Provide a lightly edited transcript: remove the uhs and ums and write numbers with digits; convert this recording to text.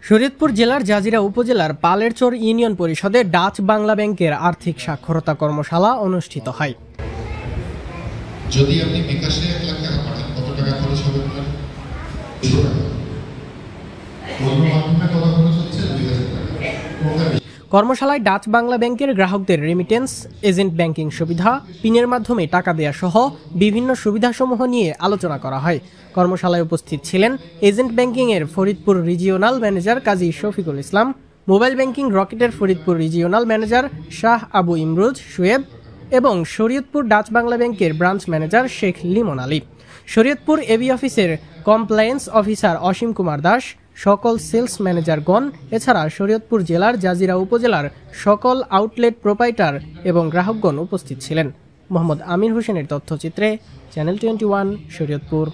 শরীয়তপুর জেলার জাজিরা উপজেলার পালেরচর ইউনিয়ন পরিষদে ডাচ বাংলা ব্যাংকের আর্থিক সাক্ষরতা কর্মশালা অনুষ্ঠিত হয়। যদি আপনি বিকাশে 1 লাখ টাকা পাঠান, কত টাকা খরচ হবে আপনার? 200 টাকা। অন্য মাধ্যমে কত খরচ হচ্ছে? 2000 টাকা। কর্মশালায় ডাচ বাংলা ব্যাংকের গ্রাহকদের রেমিটেন্স, এজেন্ট ব্যাংকিং সুবিধা, পিনের মাধ্যমে টাকা দেয়া সহ বিভিন্ন সুবিধাসমূহ নিয়ে আলোচনা করা হয়। কর্মশালায় উপস্থিত ছিলেন এজেন্ট ব্যাংকিংয়ের Faridpur regional manager Kazi Shafiqul Islam, mobile banking রকেটের ফরিদপুর রিজিওনাল ম্যানেজার শাহ আবু ইমরুজ শুয়েব এবং শরীয়তপুর ডাচ বাংলা ব্যাংকের branch manager Sheikh Limon Ali. Shariatpur AB অফিসের কমপ্লায়েন্স অফিসার অসীম কুমার দাস, সকল সেলস ম্যানেজারগণ, এছাড়া শরীয়তপুর জেলার জাজিরা উপজেলার সকল আউটলেট প্রোপাইটার এবং গ্রাহকগণ উপস্থিত ছিলেন। মোহাম্মদ আমির হোসেনের তথ্যচিত্রে, চ্যানেল 21, শরীয়তপুর।